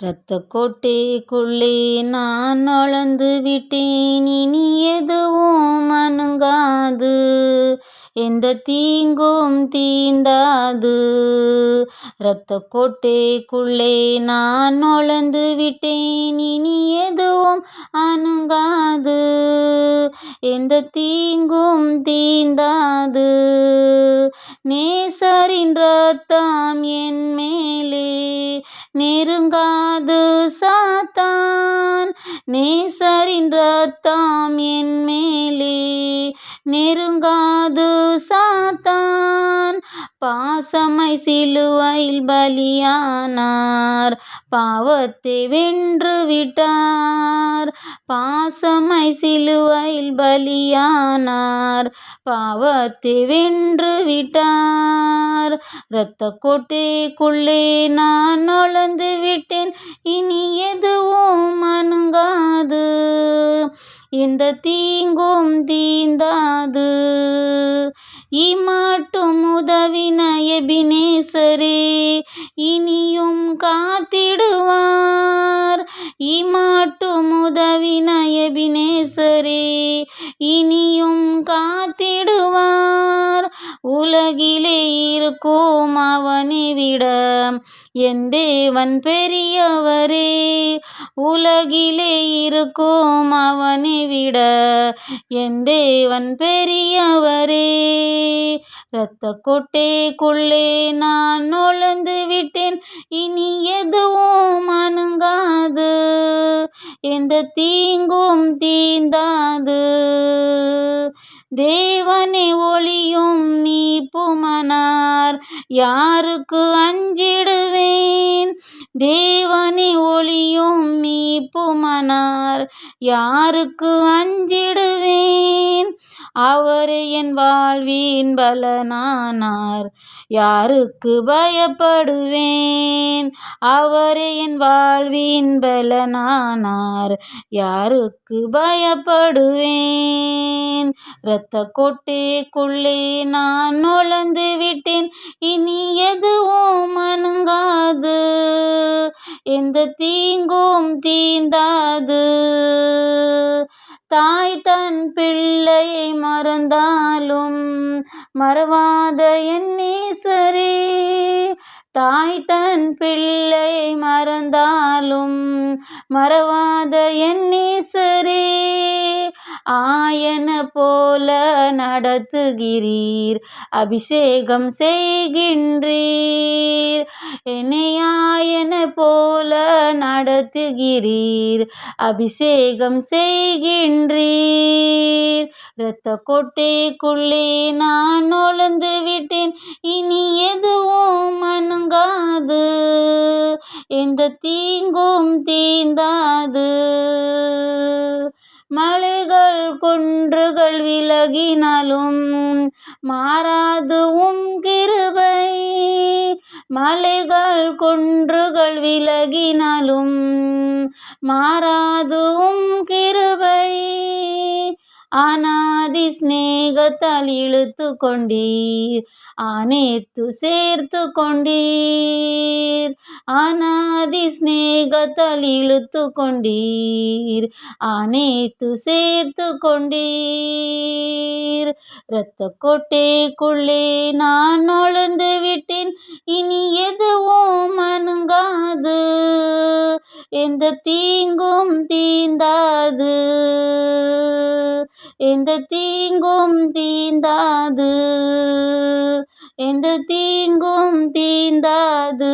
இரத்தக் கோட்டைக்குள்ளே நான் நுழைந்து விட்டேன், இனி எதுவும் அணுகாது, எந்தத் தீங்கும் தீண்டாது. இரத்தக் கோட்டைக்குள்ளே நான் நுழைந்து விட்டேன், இனி எதுவும் அணுகாது, எந்தத் தீங்கும் தீண்டாது. நேசரின் இரத்தம் என் மேலே நெருங்காது சாத்தான், நேசரின் இரத்தம் என் மேலே நெருங்காது சாத்தான். பாசமாய் சிலுவையில் பலியானார், பாவத்தை வென்று விட்டார். பாசமாய் சிலுவையில் பலியானார், பாவத்தை வென்று விட்டார். இரத்தக் கோட்டைக்குள்ளே நான் நுழைந்து விட்டேன், இனி எதுவும் அணுகாது, எந்தத் தீங்கும் தீண்டாது. இம்மட்டும் உதவின எபினேசரே இனியும் காத்திடுவார். இம்மட்டும் உதவின எபினேசரே இனியும் காத்திடுவார். உலகிலே இருக்கும் அவனை விட என் தேவன் பெரியவரே, உலகிலே இருக்கும் அவனை விட என் தேவன் பெரியவரே. இரத்தக் கோட்டைக்குள்ளே நான் நுழைந்து விட்டேன், இனி எதுவும் அணுகாது, எந்தத் தீங்கும் தீண்டாது. தேவனே ஒளியும் மீட்புமானார், யாருக்கு அஞ்சிடுவேன். தேவனே ஒளியும் மீட்புமானார், யாருக்கு அஞ்சிடுவேன். அவரே என் வாழ்வின் பலனானார், யாருக்கு பயப்படுவேன். அவரே என் வாழ்வின் பலனானார், யாருக்கு பயப்படுவேன். இரத்தக் கோட்டைக்குள்ளே நான் நுழைந்து விட்டேன், இனி எதுவும் அணுகாது, எந்தத் தீங்கும் தீண்டாது. தாய் தன் பிள்ளையை மறந்தாலும் மறவாத என் நேசரே, தாய் தன் பிள்ளையை மறந்தாலும் மறவாத என் நேசரே. ஆயன போல நடத்துகிறீர், அபிஷேகம் செய்கின்றீர். என்னை ஆயன போல நடத்துகிறீர், அபிஷேகம் செய்கின்றீர். இரத்தக் கோட்டைக்குள்ளே நான் நுழைந்து விட்டேன், இனி எதுவும் அணுகாது, எந்தத் தீங்கும் தீண்டாது. மலைகள் குன்றுகள் விலகினாலும் மாறாது உம் கிருபை. மலைகள் குன்றுகள் விலகினாலும் மாறாது உம் கிருபை. அநாதி சிநேகத்தால் இழுத்து கொண்டீர், அனைத்து சேர்த்து கொண்டீர். அநாதி சிநேகத்தால் இழுத்து கொண்டீர், அனைத்து சேர்த்து கொண்டீர். இரத்தக் கோட்டைக்குள்ளே நான் நுழைந்து விட்டேன், இனி எதுவும் அணுகாது, எந்தத் தீங்கும் தீண்டாது, எந்தத் தீங்கும் தீண்டாது, எந்தத் தீங்கும் தீண்டாது.